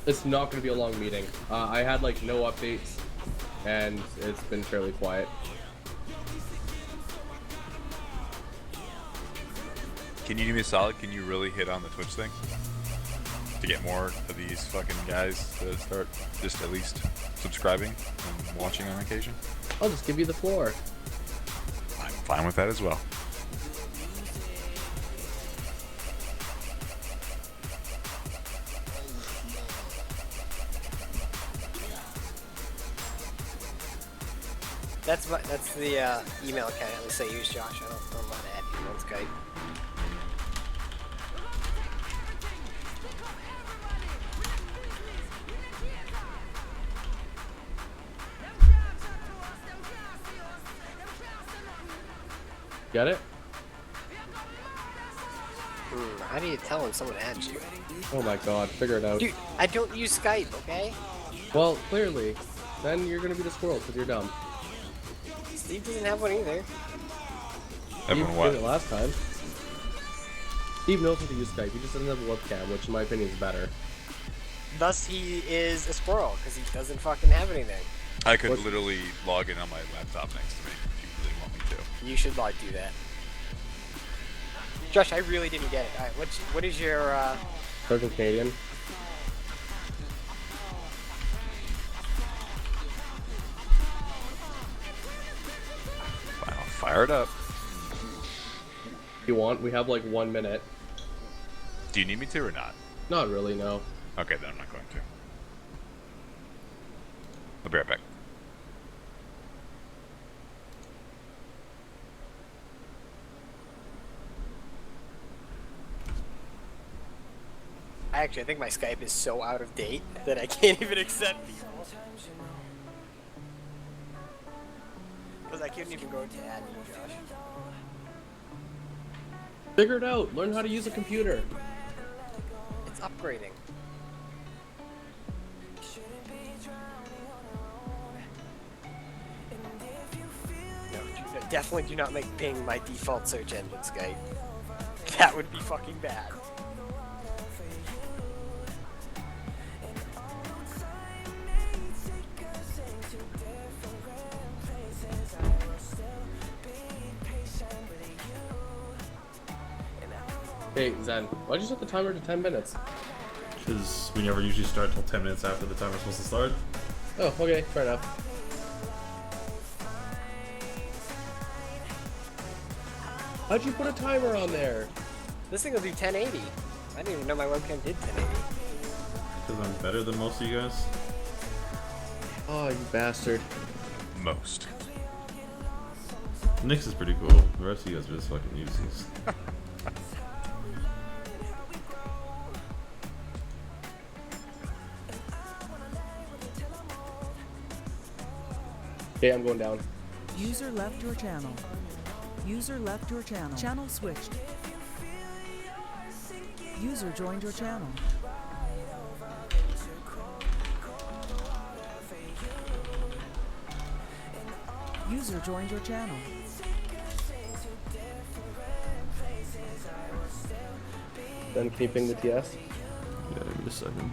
It's not going to be a long meeting. I had like no updates, and it's been fairly quiet. Can you do me a solid? Can you really hit on the Twitch thing? To get more of these fucking guys to start just at least subscribing and watching on occasion? I'll just give you the floor. I'm fine with that as well. That's the email account at least I use, Josh. I don't know how to add people on Skype. Get it? How do you tell when someone adds you? Oh my god, figure it out. Dude, I don't use Skype, okay? Well, clearly. Then you're gonna be the squirrel because you're dumb. Steve doesn't have one either. Everyone Steve what? did it last time. Steve knows how to use Skype, he just doesn't have a webcam, which in my opinion is better. Thus, he is a squirrel, because he doesn't fucking have anything. I could literally log in on my laptop next to me if you really want me to. You should, like, do that. Josh, I really didn't get it. Alright, what is your, Token Canadian. I'll fire it up. If you want, we have like 1 minute. Do you need me to or not? Not really, no. Okay, then I'm not going to. I'll be right back. Actually, I think my Skype is so out of date that I can't even accept people. Because I couldn't even go to add you, Josh. Figure it out. Learn how to use a computer. It's upgrading. No, definitely do not make Bing my default search engine, Skype. That would be fucking bad. Hey, Zen, why'd you set the timer to 10 minutes? Because we never usually start till 10 minutes after the timer's supposed to start. Oh, okay, fair enough. How'd you put a timer on there? This thing will do 1080. I didn't even know my webcam did 1080. Because I'm better than most of you guys. Oh, you bastard. Most. Nyx is pretty cool. The rest of you guys are just fucking useless. Okay, I'm going down. User left your channel. User left your channel. Channel switched. User joined your channel. User joined your channel. Then keeping the TS. Yeah, give me a second.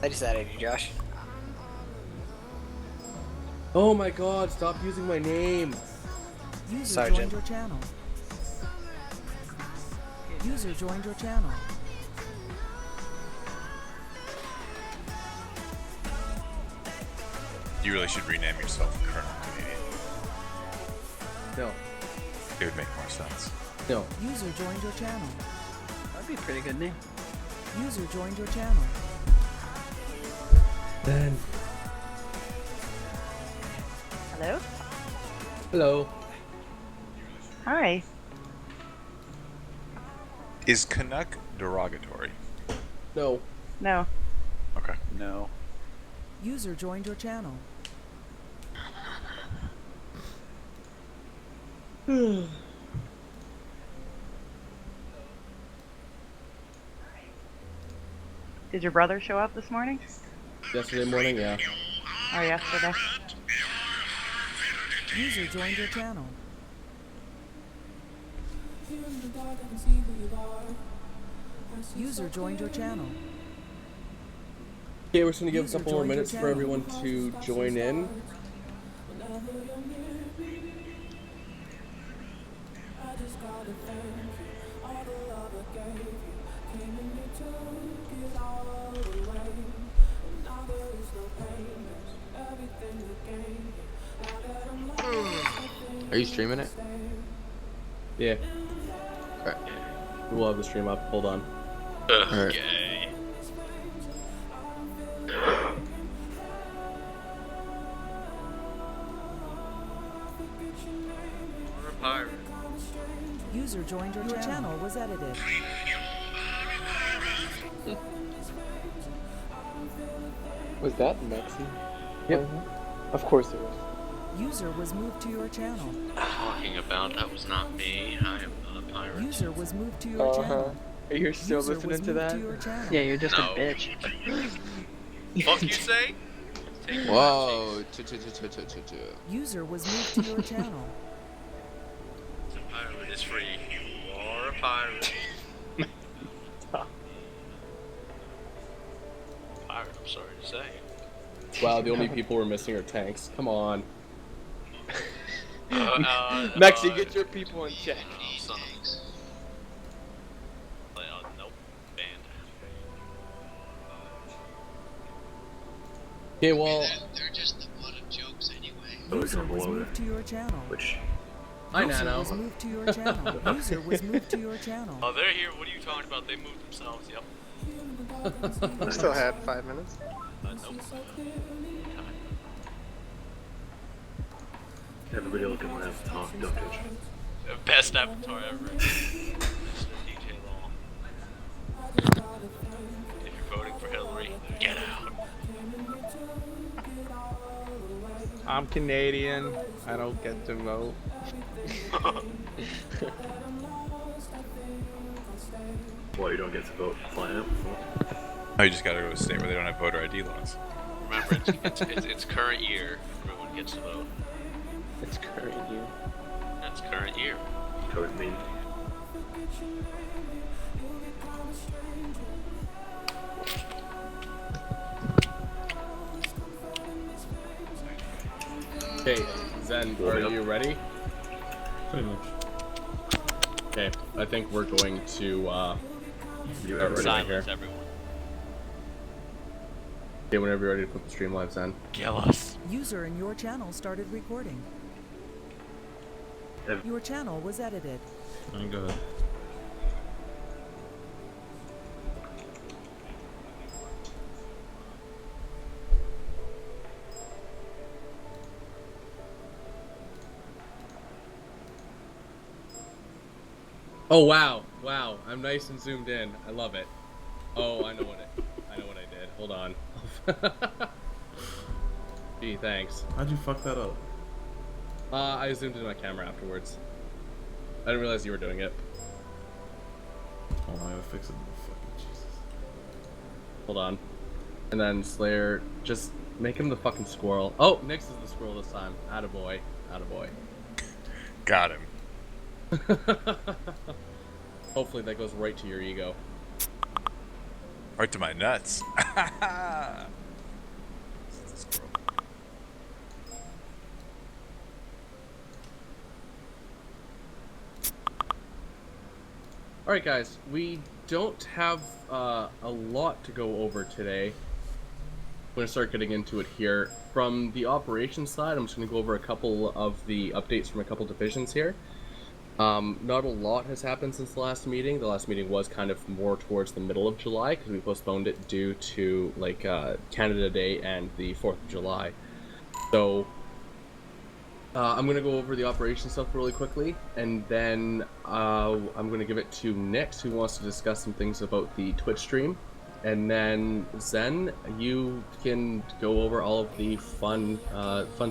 I just added you, Josh. Oh my god, stop using my name. User Sergeant. joined your channel. User joined your channel. You really should rename yourself Colonel Canadian. No. It would make more sense. No. User joined your channel. That'd be a pretty good name. User joined your channel. Then. Hello? Hello. Hi. Is Canuck derogatory? No. No. Okay. No. User joined your channel. Did your brother show up this morning? Yesterday morning, yeah. Or yesterday? User joined your channel. User joined your channel. Okay, we're just gonna give a User couple more joined your minutes for channel. everyone to join in. Are you streaming it? Yeah, Okay. we'll have the stream up. Hold on. Okay. We're a pirate. User joined your channel was edited. Was that Mexi? Yep. Of course it was. User was moved to your channel. Talking about that was not me. I am not a pirate. User was moved to your channel. You're still User listening was to moved that? to your channel. Yeah, you're just No. a bitch. Fuck you say? Take my Whoa. User was moved to your channel. cheeks. A pirate is free. You are a pirate. Pirate, I'm sorry to say. Wow, the only people we're missing are tanks. Come on. Mexi, get your people in check. Son of nope. Banned. Okay, well, They're just the butt of jokes anyway. User was moved to your channel. hi User Nano. was moved to your channel. User was moved to your channel. Oh, they're here. What are you talking about? They moved themselves. Yep. We still had 5 minutes. Nope. Everybody look at my avatar. Don't judge. Best avatar ever. Mr. DJ Law. If you're voting for Hillary, get out. I'm Canadian. I don't get to vote. Well, you don't get to vote. Fly out. Oh, you just gotta go to a state where they don't have voter ID laws. Remember, it's current year. Everyone gets to vote. It's current year. That's current year. Current mean. Okay, Zen, are you ready? Pretty much. Okay, I think we're going to You start ever right here. Silence everyone. Okay, whenever you're ready to put the stream live, Zen. Kill us. User in your channel started recording. Your channel was edited. Alright, go ahead. Oh wow, wow! I'm nice and zoomed in. I love it. Oh, I know what I did. Hold on. Gee, thanks. How'd you fuck that up? I zoomed into my camera afterwards. I didn't realize you were doing it. Hold on, I gotta fix it. Fucking Jesus. Hold on. And then Slayer, just make him the fucking squirrel. Oh, Nyx is the squirrel this time. Attaboy. Attaboy. Got him. Hopefully that goes right to your ego. Right to my nuts. Alright guys, we don't have a lot to go over today. I'm going to start getting into it here. From the operations side, I'm just going to go over a couple of the updates from a couple divisions here. Not a lot has happened since the last meeting. The last meeting was kind of more towards the middle of July because we postponed it due to like Canada Day and the 4th of July. So I'm going to go over the operations stuff really quickly, and then I'm going to give it to Nyx, who wants to discuss some things about the Twitch stream, And then Zen, you can go over all of the fun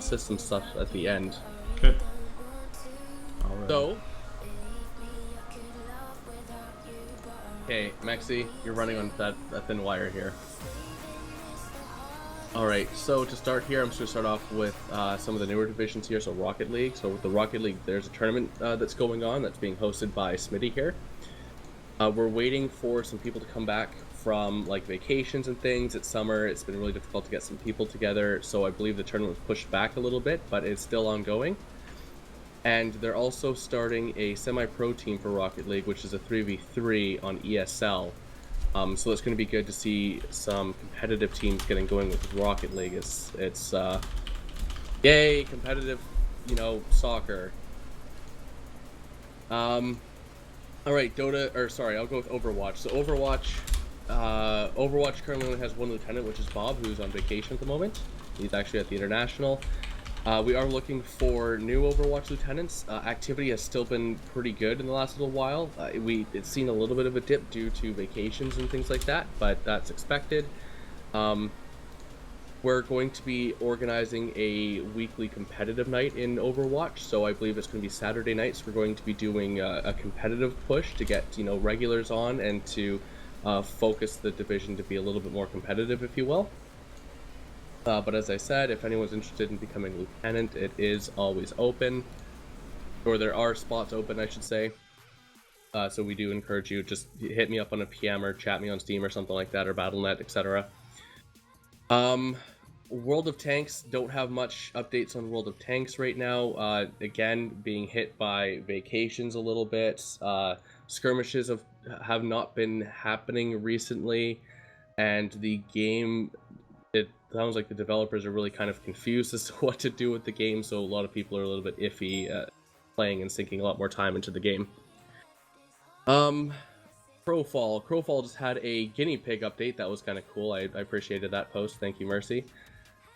system stuff at the end. Okay. Alright. So, okay, Mexi, you're running on that thin wire here. Alright, so to start here, I'm just going to start off with some of the newer divisions here, so Rocket League. So with the Rocket League, there's a tournament that's going on that's being hosted by Smitty here. We're waiting for some people to come back from like vacations and things. It's summer, it's been really difficult to get some people together, so I believe the tournament was pushed back a little bit, but it's still ongoing. And they're also starting a semi-pro team for Rocket League, which is a 3v3 on ESL. So it's going to be good to see some competitive teams getting going with Rocket League. It's yay, competitive, soccer. Alright, Dota, or sorry, I'll go with Overwatch. So Overwatch currently only has one lieutenant, which is Bob, who's on vacation at the moment. He's actually at the International. We are looking for new Overwatch lieutenants. Activity has still been pretty good in the last little while. It's seen a little bit of a dip due to vacations and things like that, but that's expected. We're going to be organizing a weekly competitive night in Overwatch, so I believe it's going to be Saturday nights. We're going to be doing a competitive push to get regulars on and to focus the division to be a little bit more competitive, if you will. But as I said, if anyone's interested in becoming lieutenant, it is always open. Or there are spots open, I should say. So we do encourage you, just hit me up on a PM or chat me on Steam or something like that, or Battle.net, etc. World of Tanks, don't have much updates on World of Tanks right now. Again, being hit by vacations a little bit. Skirmishes have not been happening recently. And the game... It sounds like the developers are really kind of confused as to what to do with the game, so a lot of people are a little bit iffy playing and sinking a lot more time into the game. Crowfall just had a guinea pig update. That was kind of cool. I appreciated that post. Thank you, Mercy.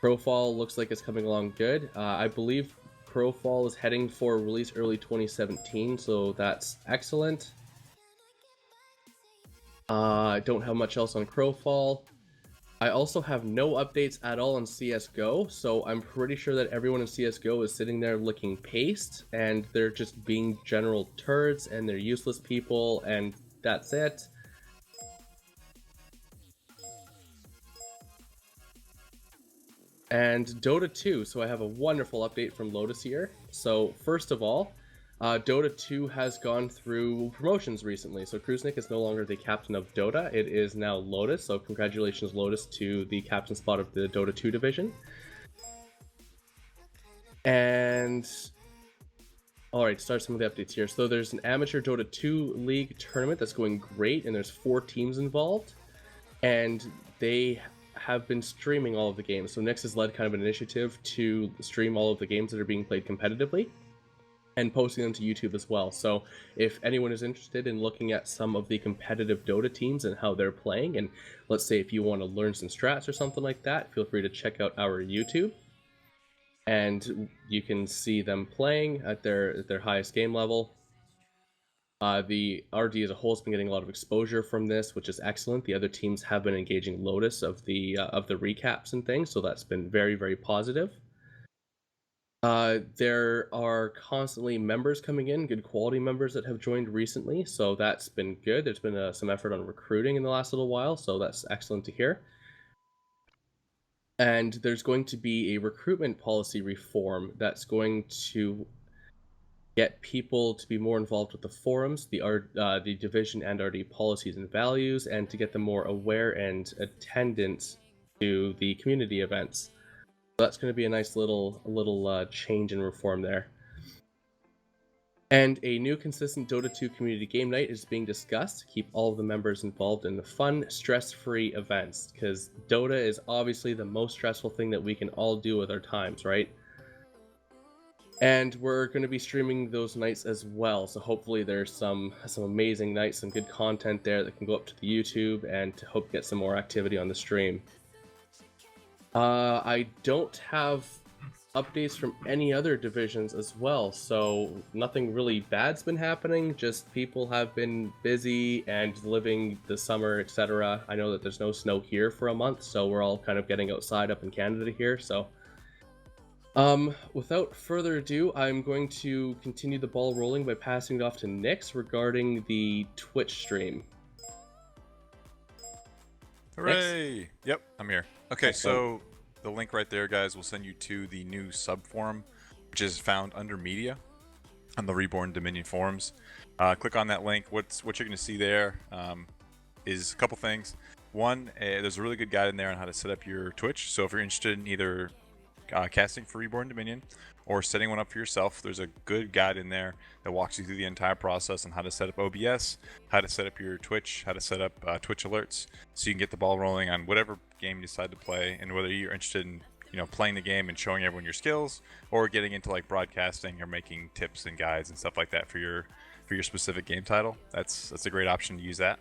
Crowfall looks like it's coming along good. I believe Crowfall is heading for release early 2017, so that's excellent. I don't have much else on Crowfall. I also have no updates at all on CSGO, so I'm pretty sure that everyone in CSGO is sitting there licking paste, and they're just being general turds, and they're useless people, and that's it. And Dota 2, so I have a wonderful update from Lotus here. So first of all, Dota 2 has gone through promotions recently, so Kruznik is no longer the captain of Dota, it is now Lotus, so congratulations Lotus to the captain spot of the Dota 2 division. And... Alright, start some of the updates here. So there's an amateur Dota 2 league tournament that's going great, and there's 4 teams involved, and they have been streaming all of the games. So Nyx has led kind of an initiative to stream all of the games that are being played competitively, and posting them to YouTube as well. So if anyone is interested in looking at some of the competitive Dota teams and how they're playing, and let's say if you want to learn some strats or something like that, feel free to check out our YouTube. And you can see them playing at their highest game level. The RD as a whole has been getting a lot of exposure from this, which is excellent. The other teams have been engaging Lotus of the recaps and things, so that's been very, very positive. There are constantly members coming in, good quality members that have joined recently, so that's been good. There's been some effort on recruiting in the last little while, so that's excellent to hear. And there's going to be a recruitment policy reform that's going to get people to be more involved with the forums, the division and RD policies and values, and to get them more aware and attendant to the community events. So that's going to be a nice little change and reform there. And a new consistent Dota 2 community game night is being discussed to keep all of the members involved in the fun, stress-free events, because Dota is obviously the most stressful thing that we can all do with our times, right? And we're going to be streaming those nights as well, so hopefully there's some amazing nights, some good content there that can go up to the YouTube, and to hope get some more activity on the stream. I don't have updates from any other divisions as well. So nothing really bad's been happening, just people have been busy and living the summer, etc. I know that there's no snow here for a month, so we're all kind of getting outside up in Canada here, so without further ado, I'm going to continue the ball rolling by passing it off to Nix regarding the Twitch stream. Hooray! Yep, I'm here. Okay, Excellent. so the link right there, guys, will send you to the new sub forum, which is found under media on the Reborn Dominion forums. Click on that link. What you're going to see there is a couple things. One, there's a really good guide in there on how to set up your Twitch. So if you're interested in either casting for Reborn Dominion or setting one up for yourself, there's a good guide in there that walks you through the entire process on how to set up OBS, how to set up your Twitch, how to set up Twitch alerts, so you can get the ball rolling on whatever game you decide to play, and whether you're interested in playing the game and showing everyone your skills, or getting into like broadcasting or making tips and guides and stuff like that for your specific game title. That's a great option to use that.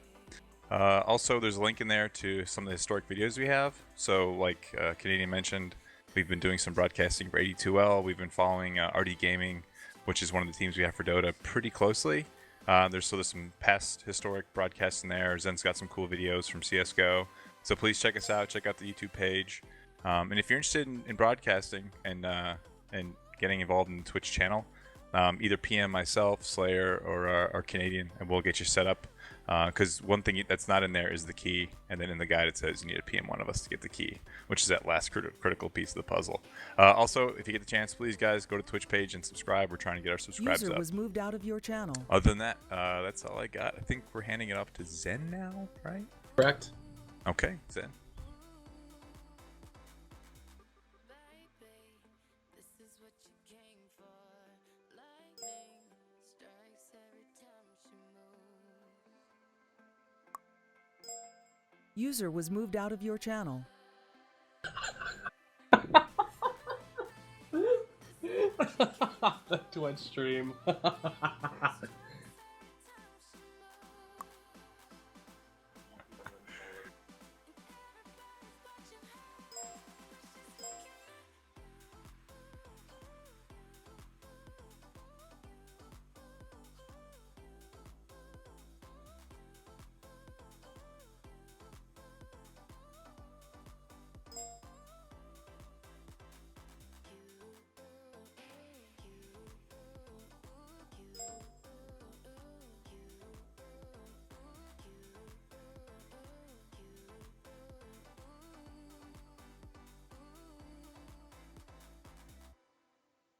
Also, there's a link in there to some of the historic videos we have. So like Canadian mentioned, we've been doing some broadcasting for 82L. We've been following RD Gaming, which is one of the teams we have for Dota, pretty closely. There's some past historic broadcasts in there. Zen's got some cool videos from CSGO. So please check us out. Check out the YouTube page. And if you're interested in broadcasting and getting involved in the Twitch channel, either PM myself, Slayer, or Canadian, and we'll get you set up. Because one thing that's not in there is the key, and then in the guide it says you need to PM one of us to get the key, which is that last critical piece of the puzzle. Also, if you get the chance, please guys go to the Twitch page and subscribe. We're trying to get our subscribers User up. was moved out of your channel. Other than that, that's all I got. I think we're handing it off to Zen now, right? Correct. Okay, Zen. User was moved out of your channel. The Twitch stream.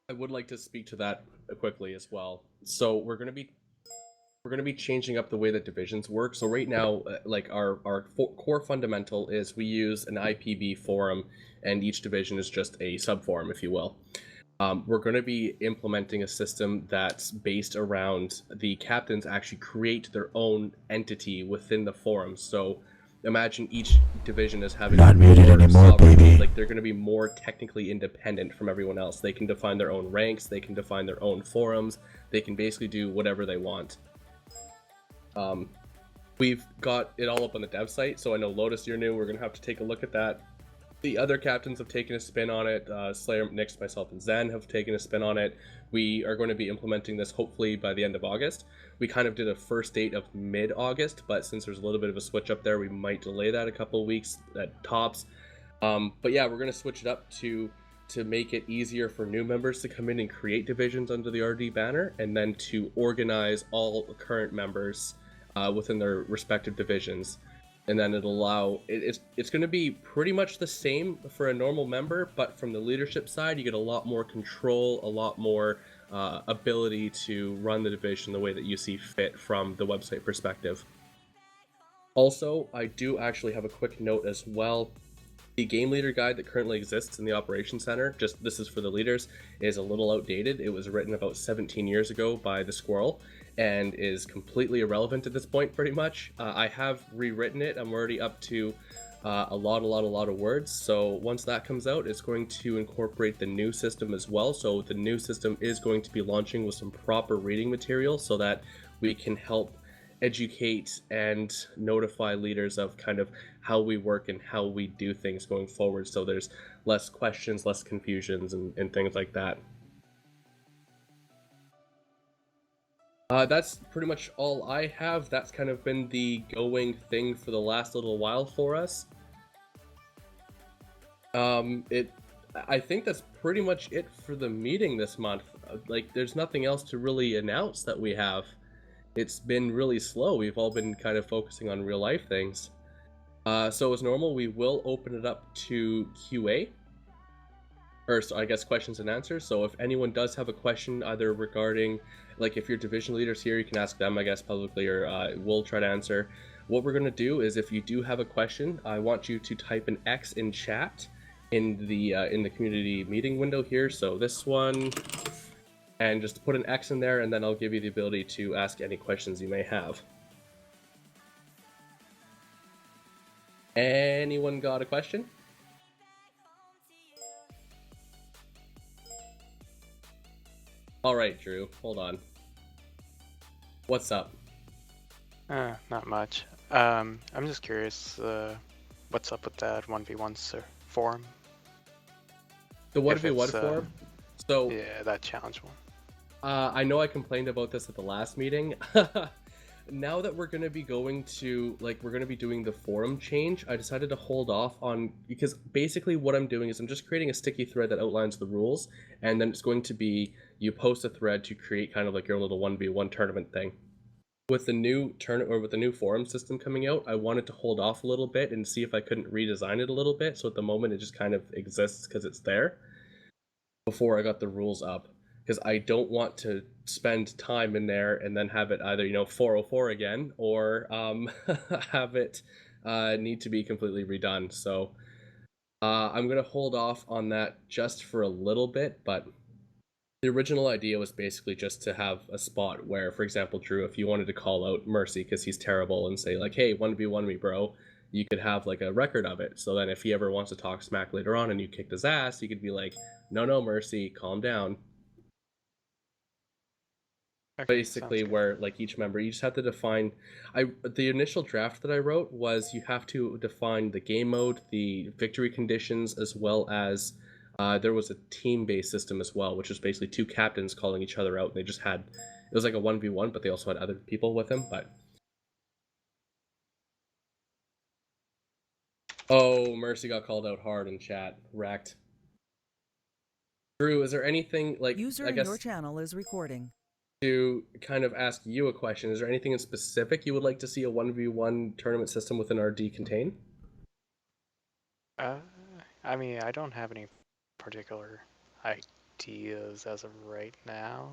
I would like to speak to that quickly as well. So we're going to be changing up the way that divisions work. So right now, like our core fundamental is we use an IPB forum, and each division is just a sub forum, if you will. We're going to be implementing a system that's based around the captains actually create their own entity within the forum. So imagine each division as having Not muted anymore, baby. Like they're going to be more technically independent from everyone else. They can define their own ranks. They can define their own forums. They can basically do whatever they want. We've got it all up on the dev site, so I know Lotus, you're new. We're going to have to take a look at that. The other captains have taken a spin on it. Slayer, Nix, myself, and Zen have taken a spin on it. We are going to be implementing this hopefully by the end of August. We kind of did a first date of mid-August, but since there's a little bit of a switch up there, we might delay that a couple of weeks at tops. But yeah, we're going to switch it up to make it easier for new members to come in and create divisions under the RD banner, and then to organize all current members within their respective divisions. And then it'll allow, it's going to be pretty much the same for a normal member, but from the leadership side, you get a lot more control, a lot more ability to run the division the way that you see fit from the website perspective. Also, I do actually have a quick note as well. The game leader guide that currently exists in the operations center, just this is for the leaders, is a little outdated. It was written about 17 years ago by the Squirrel and is completely irrelevant at this point, pretty much. I have rewritten it. I'm already up to a lot of words. So once that comes out, it's going to incorporate the new system as well. So the new system is going to be launching with some proper reading material so that we can help educate and notify leaders of kind of how we work and how we do things going forward, so there's less questions, less confusions, and things like that. That's pretty much all I have. That's kind of been the going thing for the last little while for us. I think that's pretty much it for the meeting this month. Like, there's nothing else to really announce that we have. It's been really slow. We've all been kind of focusing on real life things. So as normal, we will open it up to QA. Or so I guess questions and answers. So if anyone does have a question, either regarding, like if your division leader's here, you can ask them, I guess, publicly, or we'll try to answer. What we're gonna do is, if you do have a question, I want you to type an X in chat in the community meeting window here. So this one, and just put an X in there, and then I'll give you the ability to ask any questions you may have. Anyone got a question? All right, Drew, hold on. What's up? Not much. I'm just curious, what's up with that 1v1 forum? The 1v1 forum? So yeah, that challenge one. I know I complained about this at the last meeting. Now that we're going to be going to, we're going to be doing the forum change, I decided to hold off on, because basically what I'm doing is I'm just creating a sticky thread that outlines the rules, and then it's going to be, you post a thread to create kind of like your own little 1v1 tournament thing. With the new with the new forum system coming out, I wanted to hold off a little bit and see if I couldn't redesign it a little bit, so at the moment it just kind of exists because it's there, before I got the rules up. Because I don't want to spend time in there and then have it either 404 again, or have it need to be completely redone. So I'm gonna hold off on that just for a little bit. But the original idea was basically just to have a spot where, for example, Drew, if you wanted to call out Mercy because he's terrible and say like, hey, 1v1 me, bro, you could have like a record of it. So then if he ever wants to talk smack later on and you kicked his ass, you could be like, no, Mercy, calm down. Okay, Basically, where like each member, you just have to define. The initial draft that I wrote was you have to define the game mode, the victory conditions, as well as there was a team-based system as well, which was basically two captains calling each other out. And they just had, it was like a 1v1, but they also had other people with them. But oh, Mercy got called out hard in chat. Wrecked. Drew, is there anything like User I in guess your channel is recording. to kind of ask you a question? Is there anything in specific you would like to see a 1v1 tournament system within RD contain? I mean, I don't have any particular ideas as of right now.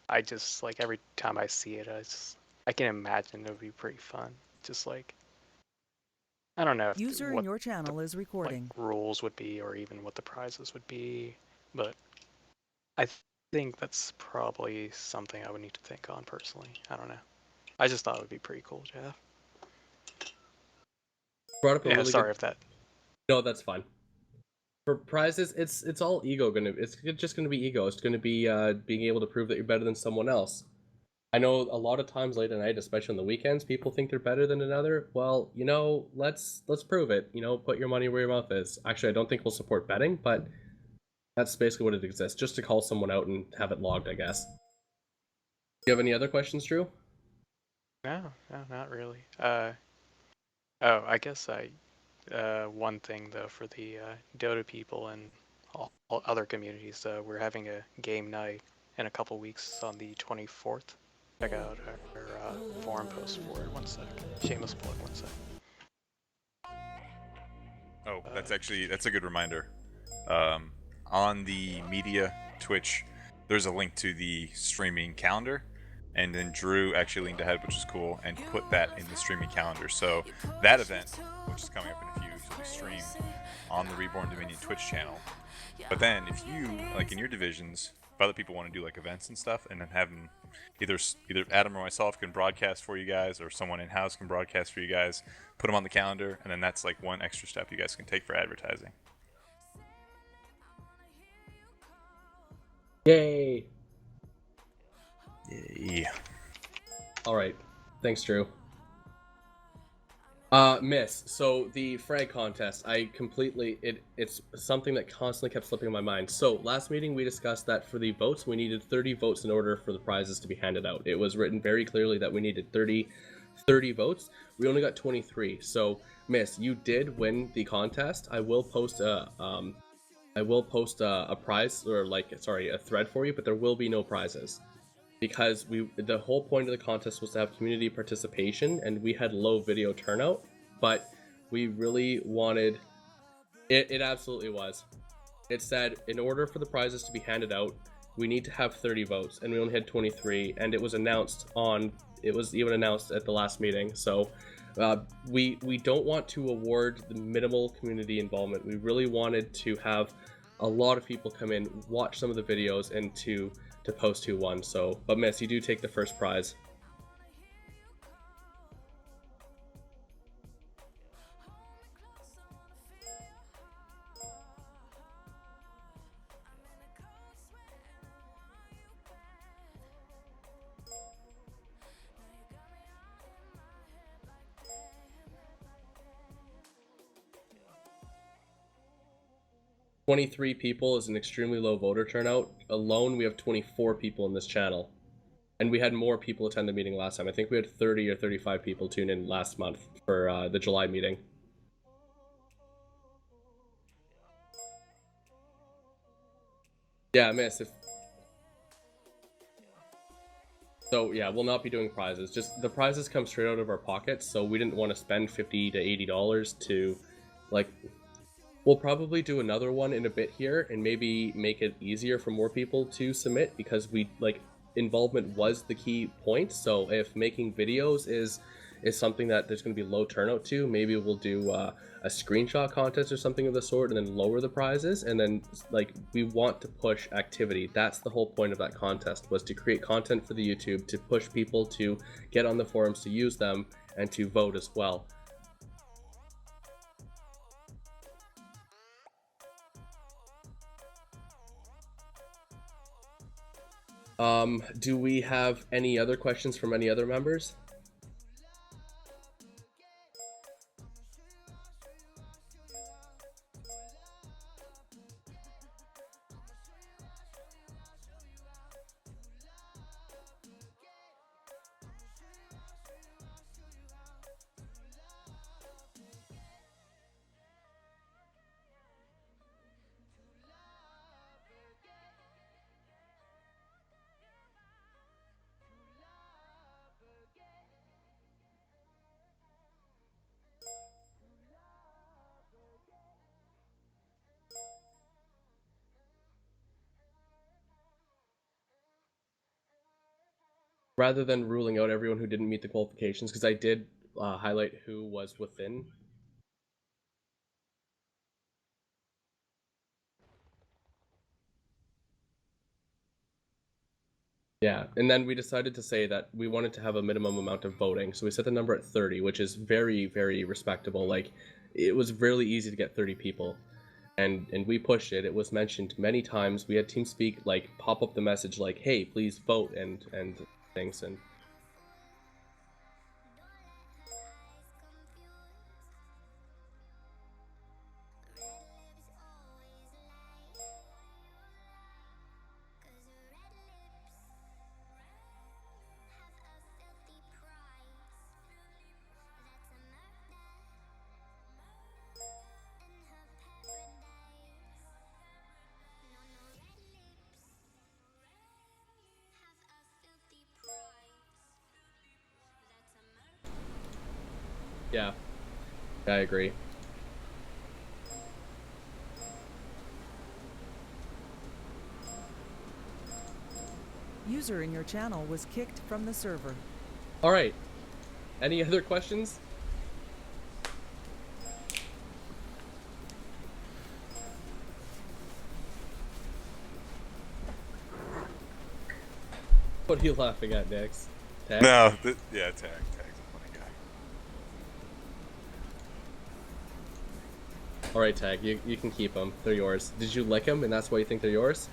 I just, like, every time I see it, I can imagine it would be pretty fun. Just like, I don't know User in your channel is recording. rules would be, or even what the prizes would be, but I think that's probably something I would need to think on personally. I don't know. I just thought it would be pretty cool, Jeff. Brought up a Yeah, really sorry good... if that. No, that's fine. For prizes, it's all ego it's just gonna be ego. It's gonna be being able to prove that you're better than someone else. I know a lot of times late at night, especially on the weekends, people think they're better than another. Well, let's prove it. Put your money where your mouth is. Actually, I don't think we'll support betting, but that's basically what it exists, just to call someone out and have it logged, I guess. Do you have any other questions, Drew? No, not really. I guess one thing though for the Dota people and all other communities, we're having a game night in a couple weeks on the 24th. Check out our forum post for it. 1 sec. Shameless plug. 1 sec. Oh, that's a good reminder. On the media Twitch, there's a link to the streaming calendar, and then Drew actually linked ahead, which is cool, and put that in the streaming calendar. So that event, which is coming up in a few weeks, will be streamed on the Reborn Dominion Twitch channel. But then if you, like in your divisions, if other people want to do like events and stuff, and then have them, either Adam or myself can broadcast for you guys, or someone in-house can broadcast for you guys, put them on the calendar, and then that's like one extra step you guys can take for advertising. Yay! Yay. All right. Thanks, Drew. Miss, so the frag contest, it's something that constantly kept slipping my mind. So, last meeting we discussed that for the votes, we needed 30 votes in order for the prizes to be handed out. It was written very clearly that we needed 30 votes. We only got 23. So, Miss, you did win the contest. I will post a prize, or a thread for you, but there will be no prizes. Because the whole point of the contest was to have community participation, and we had low video turnout, but we really wanted it absolutely was. It said in order for the prizes to be handed out, we need to have 30 votes, and we only had 23, and it was even announced at the last meeting. So we don't want to award the minimal community involvement. We really wanted to have a lot of people come in, watch some of the videos, and to post who won. So, but Miss, you do take the first prize. "23 people is an extremely low voter turnout. Alone, we have 24 people in this channel. And we had more people attend the meeting last time. I think we had 30 or 35 people tune in last month for the July meeting. Yeah, Miss, So yeah, we'll not be doing prizes. Just the prizes come straight out of our pockets, so we didn't want to spend $50 to $80 to, like, we'll probably do another one in a bit here and maybe make it easier for more people to submit, because involvement was the key point. So if making videos is something that there's going to be low turnout to, maybe we'll do a screenshot contest or something of the sort, and then lower the prizes. And then we want to push activity. That's the whole point of that contest, was to create content for the YouTube, to push people to get on the forums, to use them, and to vote as well. Do we have any other questions from any other members? Rather than ruling out everyone who didn't meet the qualifications, because I did highlight who was within. Yeah, and then we decided to say that we wanted to have a minimum amount of voting, so we set the number at 30, which is very, very respectable. Like, it was really easy to get 30 people, and we pushed it. It was mentioned many times. We had TeamSpeak pop up the message like, "Hey, please vote," and things. And yeah, I agree. User in your channel was kicked from the server. All right. Any other questions? What are you laughing at, Nix? Tag? No, yeah, Tag's a funny guy. All right, Tag. You can keep them. They're yours. Did you lick them, and that's why you think they're yours?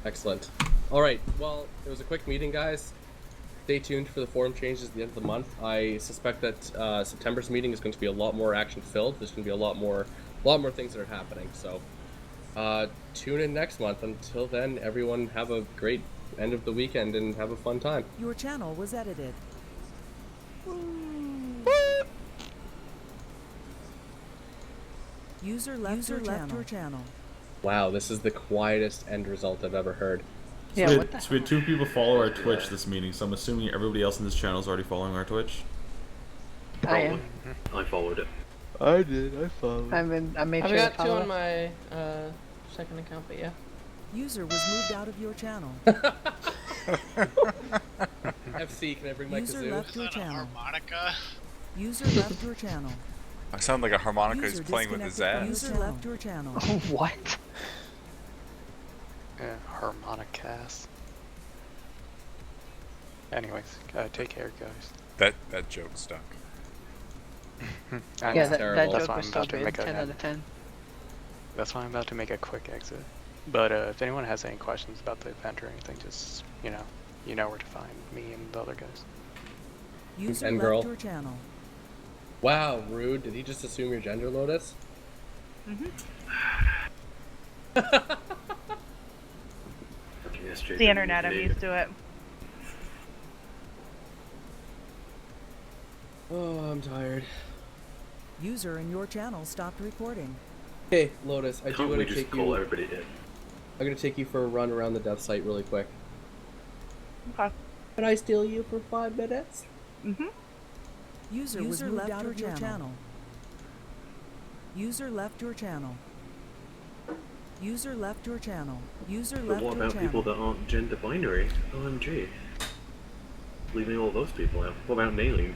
Excellent. All right. Well, it was a quick meeting, guys. Stay tuned for the forum changes at the end of the month. I suspect that September's meeting is going to be a lot more action-filled. There's going to be a lot more things that are happening. So tune in next month. Until then, everyone have a great end of the weekend and have a fun time. Your channel was edited. User left your channel. Wow, this is the quietest end result I've ever heard. Yeah, So, what the we had 2 people follow our Twitch this meeting, so I'm assuming everybody else in this channel is already following our Twitch. I am. I followed it. I did. I followed. I made sure I've to got 2 follow. on my second account, but yeah. User was moved out of your channel. FC, can I bring my User kazoo? left your channel. Harmonica? User left your channel. I sound like a harmonica User is playing with his disconnected ass. from User left your channel. What? Yeah, harmonicas. Anyways, take care, guys. That joke stuck. Yeah, that terrible. That's joke why was I'm so about to good. make 10 out a of 10. That's why I'm about to make a quick exit. But if anyone has any questions about the event or anything, just you know where to find me and the other guys. User And left girl. your channel. Wow, rude. Did he just assume your gender, Lotus? It's the internet, I'm used to it. Oh, I'm tired. User in your channel stopped recording. Hey, Lotus, I do Can't want we to just take call you. everybody in? I'm gonna take you for a run around the dev site really quick. Okay. Can I steal you for 5 minutes? User was moved out of your channel. User left your channel. User left your channel. User But left what your about people channel. that aren't gender binary? OMG. Leaving all those people out. What about Nailing?